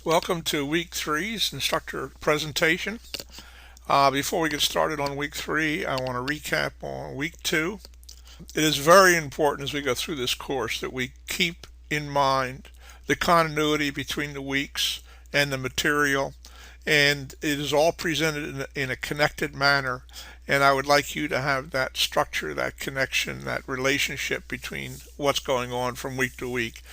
Welcome to week three's instructor presentation. Before we get started on week three, I want to recap on week two. It is very important as we go through this course that we keep in mind the continuity between the weeks and the material, and it is all presented in a connected manner. And I would like you to have that structure, that connection, that relationship between what's going on from week to week.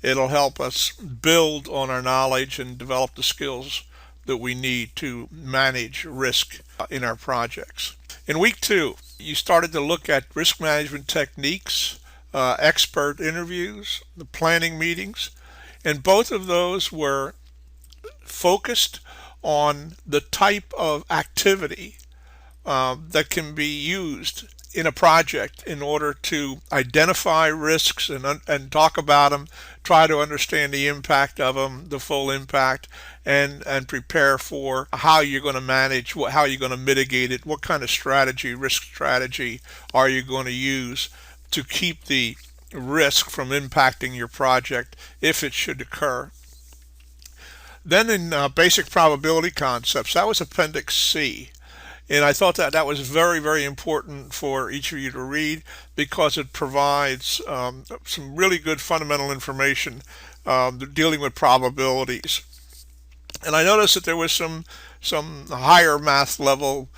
It'll help us build on our knowledge and develop the skills that we need to manage risk in our projects. In week two, you started to look at risk management techniques, expert interviews, the planning meetings, and both of those were focused on the type of activity that can be used in a project in order to identify risks and talk about them, try to understand the impact of them, the full impact, and prepare for how you're going to manage, how you're going to mitigate it, what kind of strategy, risk strategy are you going to use to keep the risk from impacting your project if it should occur. Then in basic probability concepts, that was Appendix C. And I thought that was very, very important for each of you to read because it provides some really good fundamental information dealing with probabilities. And I noticed that there was some higher math level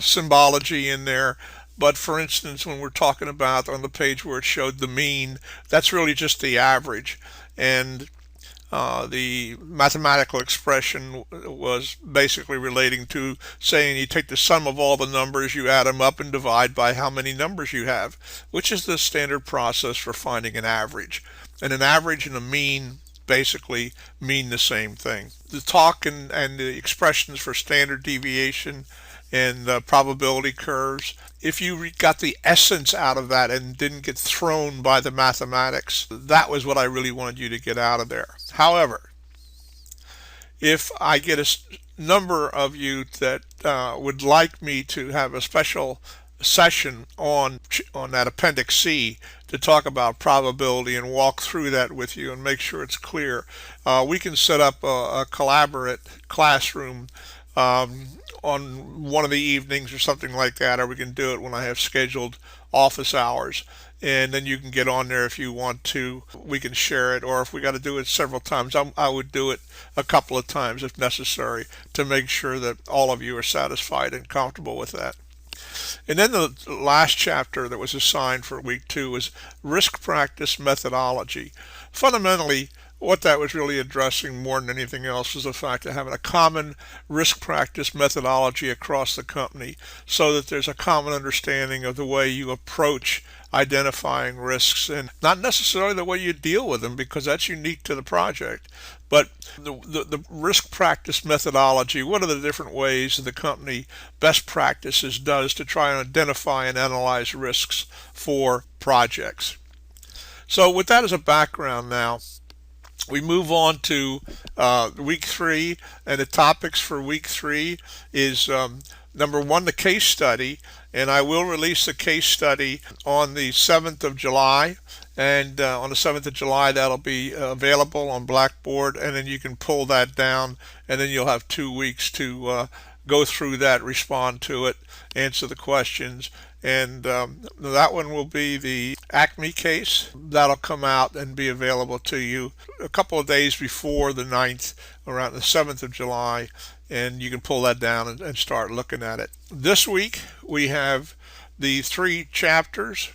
symbology in there. But for instance, when we're talking about on the page where it showed the mean, that's really just the average. And the mathematical expression was basically relating to saying you take the sum of all the numbers, you add them up and divide by how many numbers you have, which is the standard process for finding an average. And an average and a mean basically mean the same thing. The talk and the expressions for standard deviation and probability curves, if you got the essence out of that and didn't get thrown by the mathematics, that was what I really wanted you to get out of there. However, if I get a number of you that would like me to have a special session on that Appendix C to talk about probability and walk through that with you and make sure it's clear, we can set up a collaborate classroom on one of the evenings or something like that, or we can do it when I have scheduled office hours. And then you can get on there if you want to. We can share it, or if we got to do it several times, I would do it a couple of times if necessary to make sure that all of you are satisfied and comfortable with that. And then the last chapter that was assigned for week two was risk practice methodology. Fundamentally, what that was really addressing more than anything else was the fact of having a common risk practice methodology across the company so that there's a common understanding of the way you approach identifying risks and not necessarily the way you deal with them because that's unique to the project, but the risk practice methodology, what are the different ways the company best practices does to try and identify and analyze risks for projects. So with that as a background now, we move on to week three, and the topics for week three is number one, the case study, and I will release the case study on the 7th of July, and on the 7th of July that'll be available on Blackboard, and then you can pull that down, and then you'll have 2 weeks to go through that, respond to it, answer the questions, and that one will be the Acme case. That'll come out and be available to you a couple of days before the 9th, around the 7th of July, and you can pull that down and start looking at it. This week we have the 3 chapters,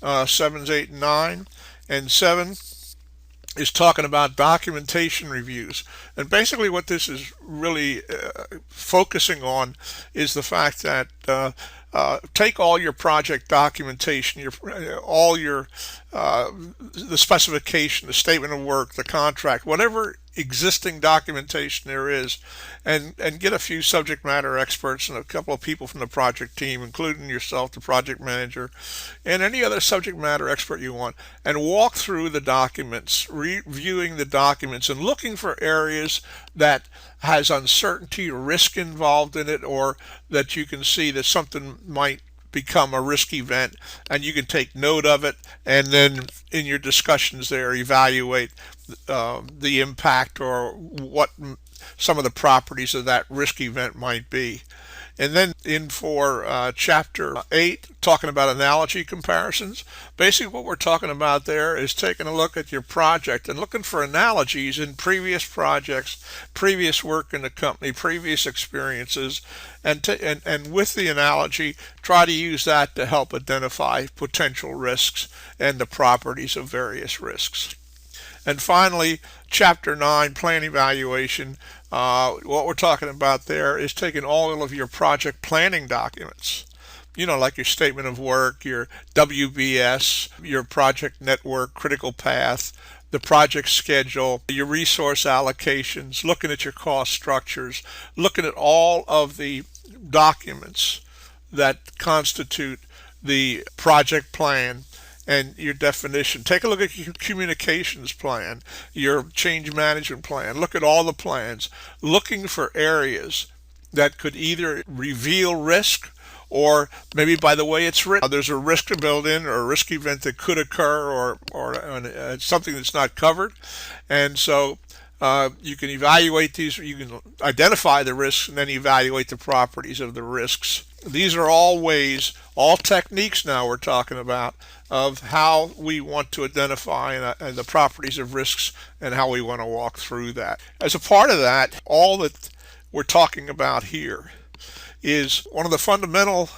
7, 8, and 9, and 7 is talking about documentation reviews. And basically what this is really focusing on is the fact that take all your project documentation, all your the specification, the statement of work, the contract, whatever existing documentation there is, and get a few subject matter experts and a couple of people from the project team, including yourself, the project manager, and any other subject matter expert you want, and walk through the documents, reviewing the documents and looking for areas that has uncertainty or risk involved in it, or that you can see that something might become a risk event, and you can take note of it, and then in your discussions there evaluate the impact or what some of the properties of that risk event might be. And then in for chapter 8, talking about analogy comparisons. Basically, what we're talking about there is taking a look at your project and looking for analogies in previous projects, previous work in the company, previous experiences, and with the analogy, try to use that to help identify potential risks and the properties of various risks. And finally, chapter 9, plan evaluation. What we're talking about there is taking all of your project planning documents, like your statement of work, your WBS, your project network, critical path, the project schedule, your resource allocations, looking at your cost structures, looking at all of the documents that constitute the project plan and your definition. Take a look at your communications plan, your change management plan. Look at all the plans, looking for areas that could either reveal risk or maybe by the way it's written, there's a risk to build in or a risk event that could occur or something that's not covered. And so you can evaluate these, you can identify the risks and then evaluate the properties of the risks. These are all ways, all techniques now we're talking about of how we want to identify and the properties of risks and how we want to walk through that. As a part of that, all that we're talking about here is one of the fundamental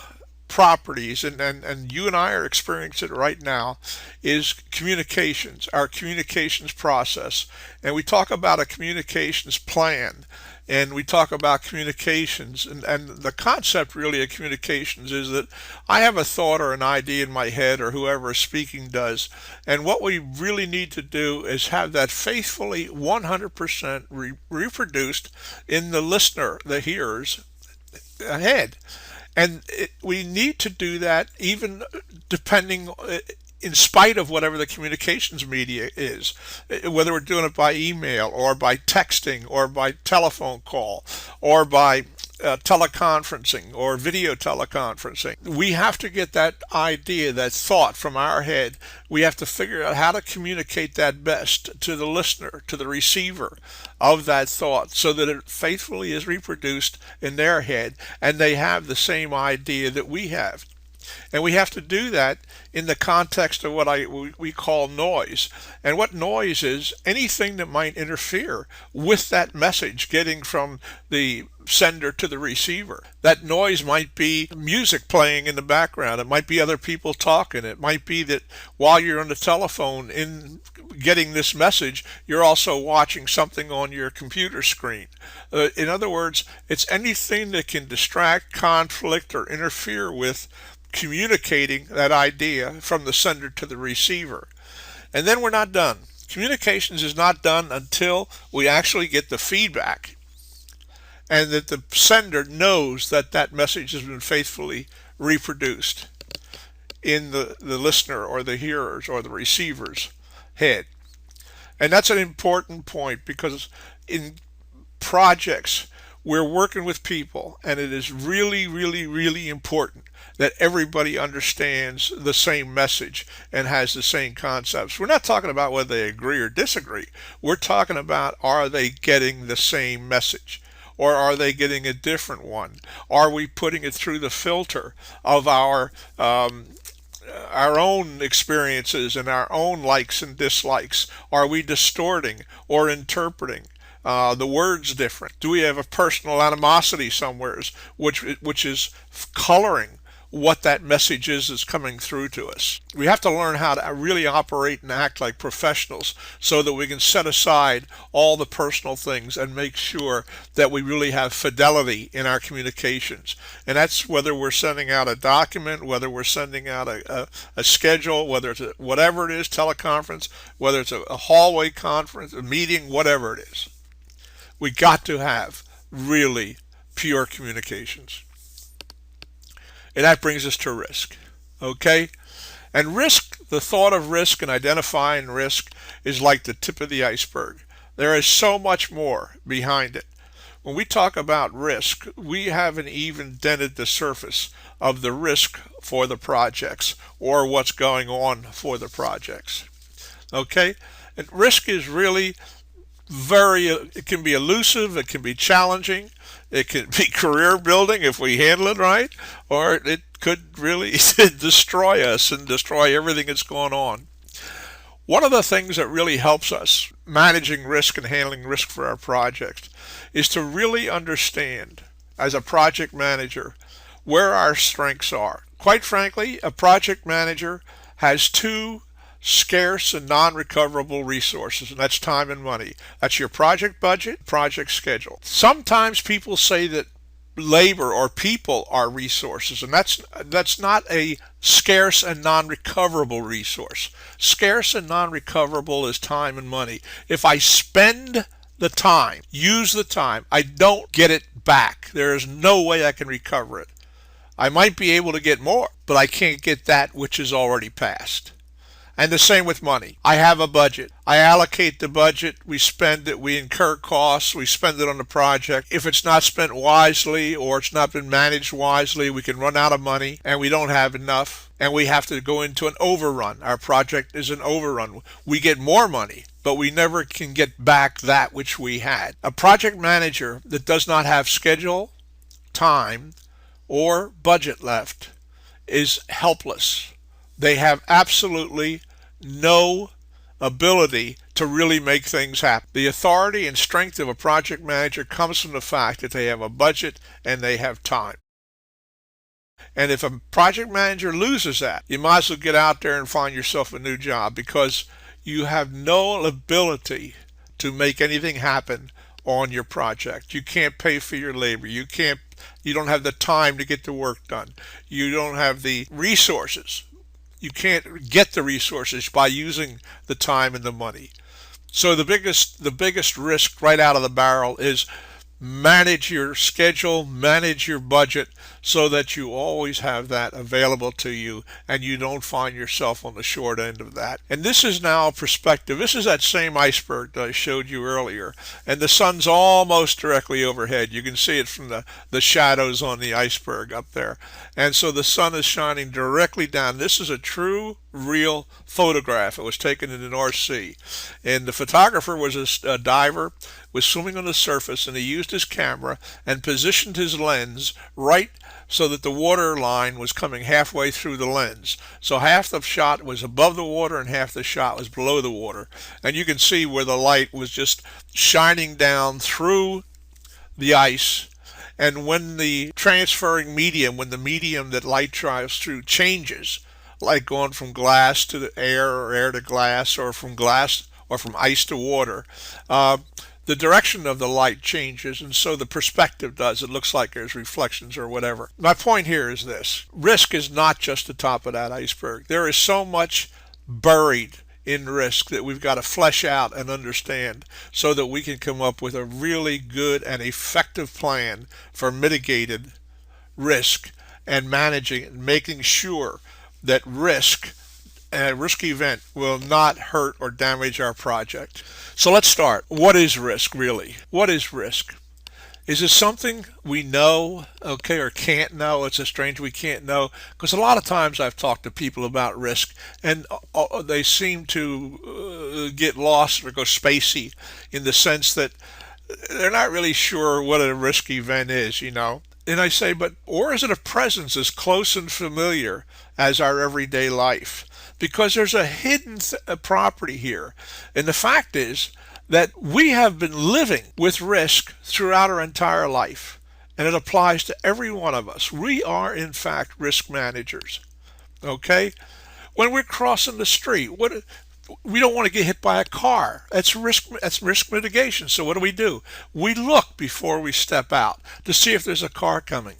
properties, and you and I are experiencing it right now, is communications, our communications process. And we talk about a communications plan, and we talk about communications, and the concept really of communications is that I have a thought or an idea in my head, or whoever is speaking does, and what we really need to do is have that faithfully 100% reproduced in the listener, the hearer's head. And we need to do that even depending, in spite of whatever the communications media is, whether we're doing it by email or by texting or by telephone call or by teleconferencing or video teleconferencing. We have to get that idea, that thought from our head. We have to figure out how to communicate that best to the listener, to the receiver of that thought, so that it faithfully is reproduced in their head and they have the same idea that we have. And we have to do that in the context of what we call noise. And what noise is anything that might interfere with that message getting from the sender to the receiver. That noise might be music playing in the background. It might be other people talking. It might be that while you're on the telephone in getting this message, you're also watching something on your computer screen. In other words, it's anything that can distract, conflict, or interfere with communicating that idea from the sender to the receiver. And then we're not done. Communications is not done until we actually get the feedback and that the sender knows that that message has been faithfully reproduced in the listener or the hearer's or the receiver's head. And that's an important point, because in projects we're working with people, and it is really, really, really important that everybody understands the same message and has the same concepts. We're not talking about whether they agree or disagree. We're talking about, are they getting the same message? Or are they getting a different one? Are we putting it through the filter of our own experiences and our own likes and dislikes? Are we distorting or interpreting the words different? Do we have a personal animosity somewhere which is coloring what that message is coming through to us? We have to learn how to really operate and act like professionals so that we can set aside all the personal things and make sure that we really have fidelity in our communications. And that's whether we're sending out a document, whether we're sending out a schedule, whether it's whatever it is, teleconference, whether it's a hallway conference, a meeting, whatever it is. We got to have really pure communications. And that brings us to risk. Okay? And risk, the thought of risk and identifying risk is like the tip of the iceberg. There is so much more behind it. When we talk about risk, we haven't even dented the surface of the risk for the projects or what's going on for the projects. Okay? And risk is really it can be elusive, it can be challenging, it can be career building if we handle it right, or it could really destroy us and destroy everything that's going on. One of the things that really helps us managing risk and handling risk for our projects is to really understand, as a project manager, where our strengths are. Quite frankly, a project manager has two scarce and non-recoverable resources, and that's time and money. That's your project budget, project schedule. Sometimes people say that labor or people are resources, and that's not a scarce and non-recoverable resource. Scarce and non-recoverable is time and money. If I spend the time, use the time, I don't get it back. There is no way I can recover it. I might be able to get more, but I can't get that which is already passed. And the same with money. I have a budget. I allocate the budget. We spend it. We incur costs. We spend it on the project. If it's not spent wisely or it's not been managed wisely, we can run out of money and we don't have enough. And we have to go into an overrun. Our project is an overrun. We get more money, but we never can get back that which we had. A project manager that does not have schedule, time, or budget left is helpless. They have absolutely no ability to really make things happen. The authority and strength of a project manager comes from the fact that they have a budget and they have time. And if a project manager loses that, you might as well get out there and find yourself a new job, because you have no ability to make anything happen on your project. You can't pay for your labor. You don't have the time to get the work done. You don't have the resources. You can't get the resources by using the time and the money. So the biggest risk right out of the barrel is manage your schedule, manage your budget, so that you always have that available to you and you don't find yourself on the short end of that. And this is now perspective. This is that same iceberg that I showed you earlier, and the sun's almost directly overhead. You can see it from the shadows on the iceberg up there. And so the sun is shining directly down. This is a true, real photograph. It was taken in the North Sea, and the photographer was a diver, was swimming on the surface, and he used his camera and positioned his lens right so that the water line was coming halfway through the lens. So half the shot was above the water and half the shot was below the water. And you can see where the light was just shining down through the ice. And when the transferring medium, when the medium that light travels through changes, like going from glass to the air or air to glass, or from glass or from ice to water, the direction of the light changes, and so the perspective does. It looks like there's reflections or whatever. My point here is this. Risk is not just the top of that iceberg. There is so much buried in risk that we've got to flesh out and understand, so that we can come up with a really good and effective plan for mitigated risk and managing and making sure that a risk event will not hurt or damage our project. So let's start. What is risk really? What is risk? Is it something we know, okay, or can't know? It's a strange we can't know. Because a lot of times I've talked to people about risk, and they seem to get lost or go spacey, in the sense that they're not really sure what a risk event is, you know. And I say, or is it a presence as close and familiar as our everyday life? Because there's a hidden property here. And the fact is that we have been living with risk throughout our entire life. And it applies to every one of us. We are, in fact, risk managers. Okay? When we're crossing the street, we don't want to get hit by a car. That's risk mitigation. So what do? We look before we step out to see if there's a car coming.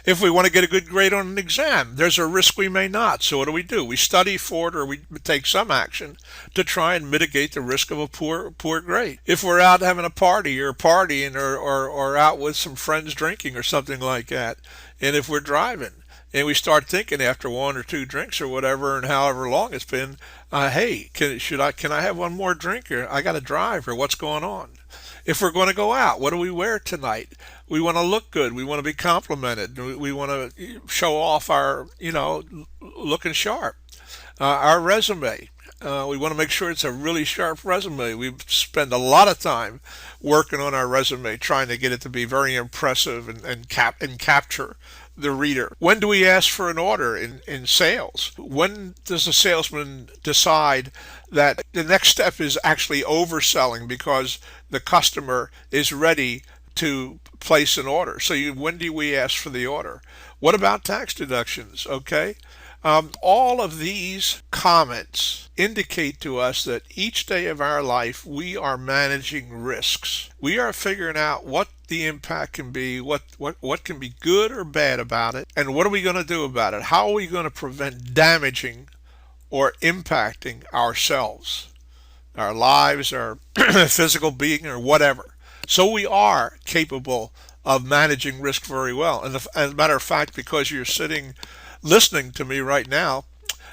If we want to get a good grade on an exam, there's a risk we may not. So what do? We study for it, or we take some action to try and mitigate the risk of a poor grade. If we're out having a party or partying, or out with some friends drinking or something like that, and if we're driving and we start thinking after one or two drinks or whatever, and however long it's been, hey, can I have one more drink, or I got to drive, or what's going on? If we're going to go out, what do we wear tonight? We want to look good. We want to be complimented. We want to show off our, looking sharp. Our resume. We want to make sure it's a really sharp resume. We spend a lot of time working on our resume, trying to get it to be very impressive and capture the reader. When do we ask for an order in sales? When does the salesman decide that the next step is actually overselling because the customer is ready to place an order? So when do we ask for the order? What about tax deductions? Okay. All of these comments indicate to us that each day of our life we are managing risks. We are figuring out what the impact can be, what can be good or bad about it, and what are we going to do about it? How are we going to prevent damaging or impacting ourselves, our lives, our physical being, or whatever? So we are capable of managing risk very well. And as a matter of fact, because you're sitting listening to me right now,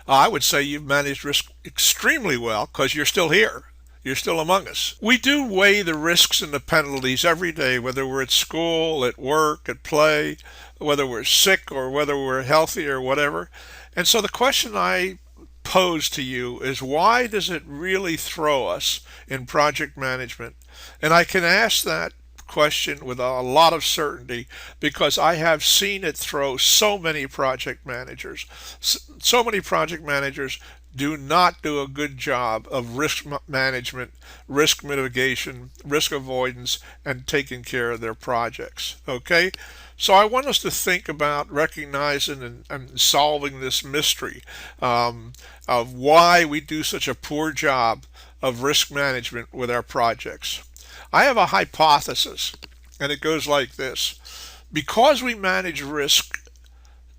I would say you've managed risk extremely well because you're still here. You're still among us. We do weigh the risks and the penalties every day, whether we're at school, at work, at play, whether we're sick or whether we're healthy or whatever. And so the question I pose to you is, why does it really throw us in project management? And I can ask that question with a lot of certainty because I have seen it throw so many project managers. So many project managers do not do a good job of risk management, risk mitigation, risk avoidance, and taking care of their projects. Okay? So I want us to think about recognizing and solving this mystery of why we do such a poor job of risk management with our projects. I have a hypothesis, and it goes like this. Because we manage risk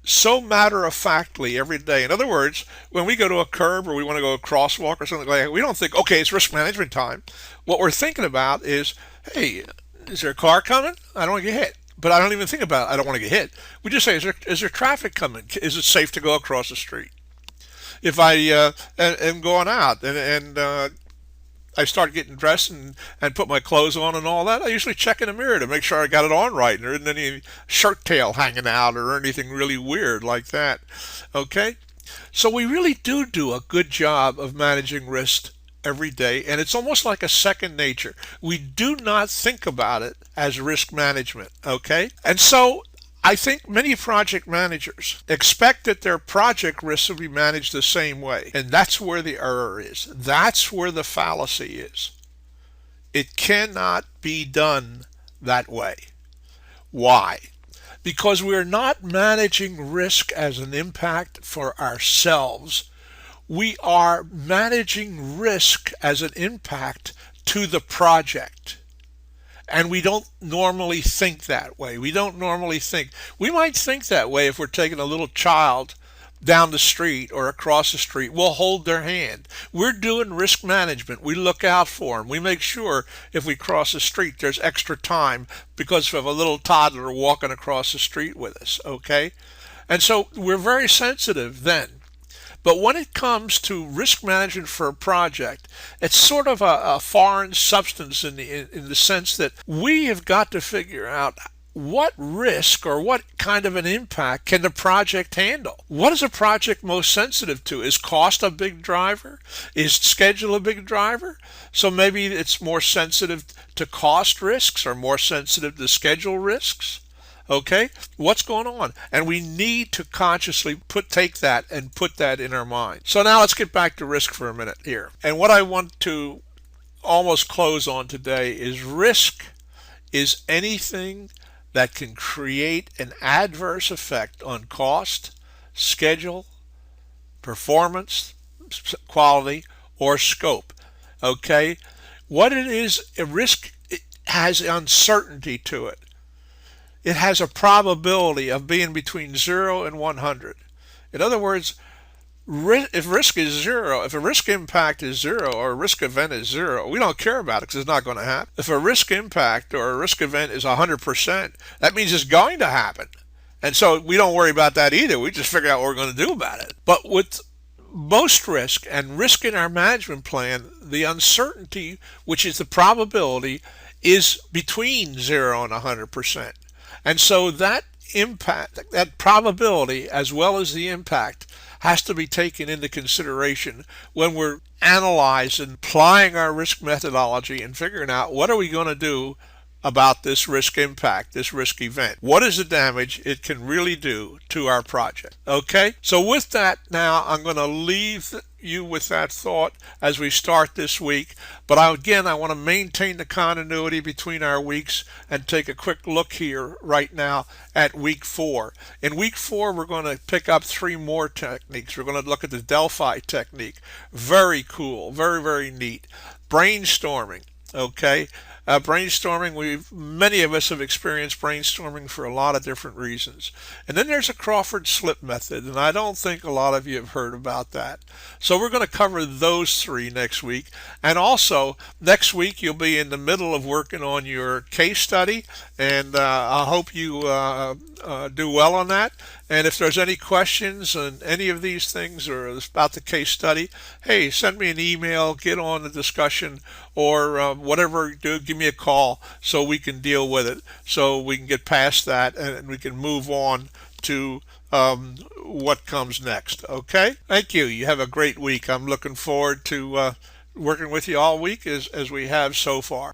so matter-of-factly every day, in other words, when we go to a curb or we want to go a crosswalk or something like that, we don't think, okay, it's risk management time. What we're thinking about is, hey, is there a car coming? I don't want to get hit. But I don't even think about it. I don't want to get hit. We just say, is there traffic coming? Is it safe to go across the street? If I am going out and I start getting dressed and put my clothes on and all that, I usually check in the mirror to make sure I got it on right and there isn't any shirt tail hanging out or anything really weird like that. Okay? So we really do a good job of managing risk every day, and it's almost like a second nature. We do not think about it as risk management, okay? And so I think many project managers expect that their project risks will be managed the same way. And that's where the error is. That's where the fallacy is. It cannot be done that way. Why? Because we're not managing risk as an impact for ourselves. We are managing risk as an impact to the project. And we don't normally think that way. We might think that way if we're taking a little child down the street or across the street. We'll hold their hand. We're doing risk management. We look out for them. We make sure if we cross the street there's extra time because of a little toddler walking across the street with us, okay? And so we're very sensitive then. But when it comes to risk management for a project, it's sort of a foreign substance in the sense that we have got to figure out what risk or what kind of an impact can the project handle. What is a project most sensitive to? Is cost a big driver? Is schedule a big driver? So maybe it's more sensitive to cost risks or more sensitive to schedule risks. Okay, what's going on? And we need to consciously take that and put that in our mind. So now let's get back to risk for a minute here. And what I want to almost close on today is risk is anything that can create an adverse effect on cost, schedule, performance, quality, or scope. Okay, what it is, a risk has uncertainty to it. It has a probability of being between 0 and 100. In other words, if risk is 0, if a risk impact is 0 or a risk event is 0, we don't care about it because it's not going to happen. If a risk impact or a risk event is 100%, that means it's going to happen. And so we don't worry about that either. We just figure out what we're going to do about it. But with most risk and risk in our management plan, the uncertainty, which is the probability, is between 0 and 100%. And so that impact, that probability, as well as the impact, has to be taken into consideration when we're analyzing, applying our risk methodology and figuring out what are we going to do about this risk impact, this risk event. What is the damage it can really do to our project? Okay, so with that, now I'm going to leave you with that thought as we start this week. But I want to maintain the continuity between our weeks and take a quick look here right now at week 4. In week 4, we're going to pick up 3 more techniques. We're going to look at the Delphi technique. Very cool, very, very neat. Brainstorming. Okay, brainstorming. Many of us have experienced brainstorming for a lot of different reasons. And then there's a Crawford slip method, and I don't think a lot of you have heard about that. So we're going to cover those 3 next week. And also next week you'll be in the middle of working on your case study, and I hope you do well on that. And if there's any questions on any of these things or about the case study, hey, send me an email, get on the discussion, or whatever you do, give me a call so we can deal with it, so we can get past that and we can move on to what comes next. Okay? Thank you. You have a great week. I'm looking forward to working with you all week as we have so far.